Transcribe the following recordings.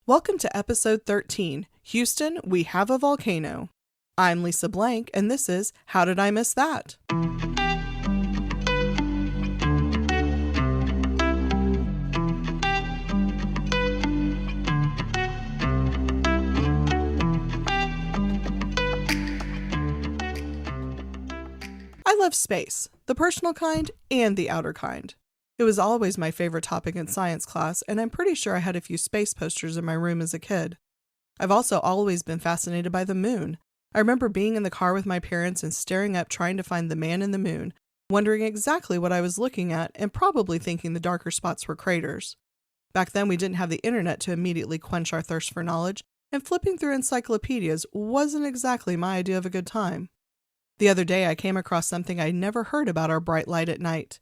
Welcome to episode 13, Houston, We Have a Volcano. I'm Lisa Blank, and this is How Did I Miss That? I love space, the personal kind and the outer kind. It was always my favorite topic in science class, and I'm pretty sure I had a few space posters in my room as a kid. I've also always been fascinated by the moon. I remember being in the car with my parents and staring up trying to find the man in the moon, wondering exactly what I was looking at and probably thinking the darker spots were craters. Back then we didn't have the internet to immediately quench our thirst for knowledge, and flipping through encyclopedias wasn't exactly my idea of a good time. The other day I came across something I'd never heard about our bright light at night.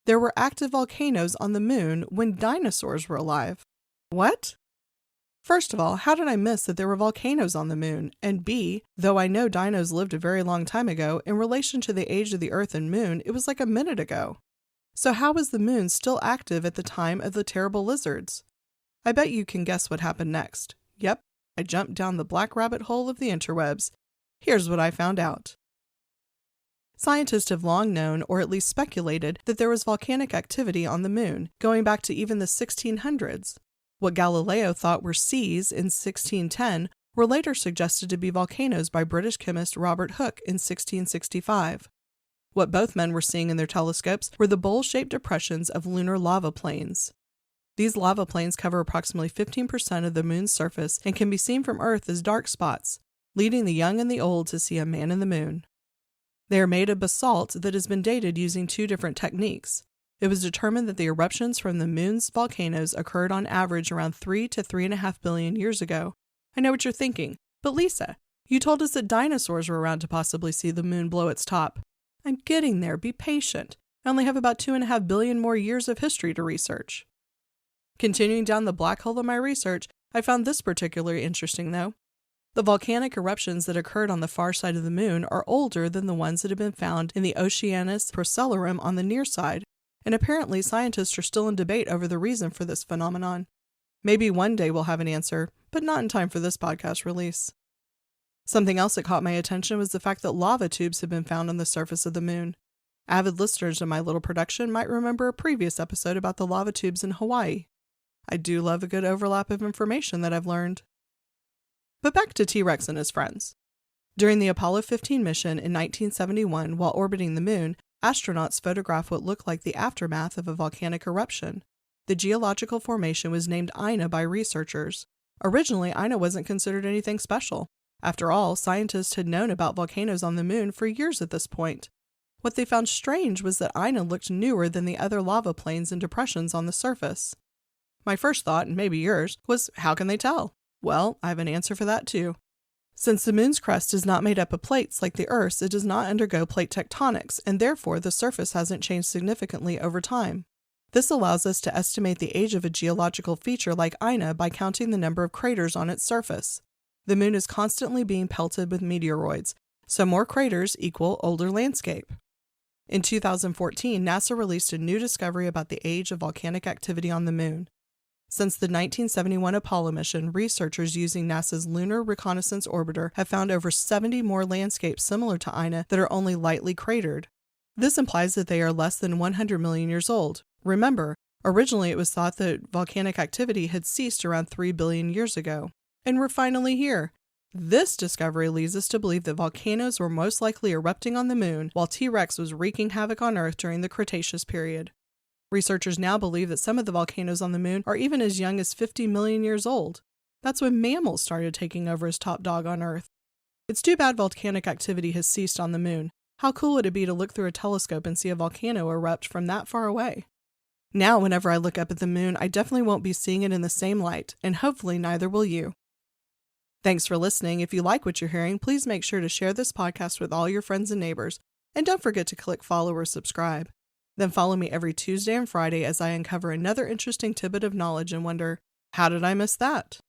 There were active volcanoes on the moon when dinosaurs were alive. What? First of all, how did I miss that there were volcanoes on the moon? And B, though I know dinos lived a very long time ago, in relation to the age of the Earth and moon, it was like a minute ago. So how was the moon still active at the time of the terrible lizards? I bet you can guess what happened next. Yep, I jumped down the black rabbit hole of the interwebs. Here's what I found out. Scientists have long known, or at least speculated, that there was volcanic activity on the moon, going back to even the 1600s. What Galileo thought were seas in 1610 were later suggested to be volcanoes by British chemist Robert Hooke in 1665. What both men were seeing in their telescopes were the bowl-shaped depressions of lunar lava plains. These lava plains cover approximately 15% of the moon's surface and can be seen from Earth as dark spots, leading the young and the old to see a man in the moon. They are made of basalt that has been dated using two different techniques. It was determined that the eruptions from the moon's volcanoes occurred on average around 3 to 3.5 billion years ago. I know what you're thinking, but Lisa, you told us that dinosaurs were around to possibly see the moon blow its top. I'm getting there, be patient. I only have about 2.5 billion more years of history to research. Continuing down the black hole of my research, I found this particularly interesting though. The volcanic eruptions that occurred on the far side of the moon are older than the ones that have been found in the Oceanus Procellarum on the near side, and apparently scientists are still in debate over the reason for this phenomenon. Maybe one day we'll have an answer, but not in time for this podcast release. Something else that caught my attention was the fact that lava tubes have been found on the surface of the moon. Avid listeners of my little production might remember a previous episode about the lava tubes in Hawaii. I do love a good overlap of information that I've learned. But back to T-Rex and his friends. During the Apollo 15 mission in 1971, while orbiting the moon, astronauts photographed what looked like the aftermath of a volcanic eruption. The geological formation was named Ina by researchers. Originally, Ina wasn't considered anything special. After all, scientists had known about volcanoes on the moon for years at this point. What they found strange was that Ina looked newer than the other lava plains and depressions on the surface. My first thought, and maybe yours, was how can they tell? Well, I have an answer for that too. Since the moon's crust is not made up of plates like the Earth's, it does not undergo plate tectonics, and therefore the surface hasn't changed significantly over time. This allows us to estimate the age of a geological feature like Ina by counting the number of craters on its surface. The moon is constantly being pelted with meteoroids, so more craters equal older landscape. In 2014, NASA released a new discovery about the age of volcanic activity on the moon. Since the 1971 Apollo mission, researchers using NASA's Lunar Reconnaissance Orbiter have found over 70 more landscapes similar to Ina that are only lightly cratered. This implies that they are less than 100 million years old. Remember, originally it was thought that volcanic activity had ceased around 3 billion years ago. And we're finally here. This discovery leads us to believe that volcanoes were most likely erupting on the moon while T-Rex was wreaking havoc on Earth during the Cretaceous period. Researchers now believe that some of the volcanoes on the moon are even as young as 50 million years old. That's when mammals started taking over as top dog on Earth. It's too bad volcanic activity has ceased on the moon. How cool would it be to look through a telescope and see a volcano erupt from that far away? Now, whenever I look up at the moon, I definitely won't be seeing it in the same light, and hopefully neither will you. Thanks for listening. If you like what you're hearing, please make sure to share this podcast with all your friends and neighbors, and don't forget to click follow or subscribe. Then follow me every Tuesday and Friday as I uncover another interesting tidbit of knowledge and wonder, how did I miss that?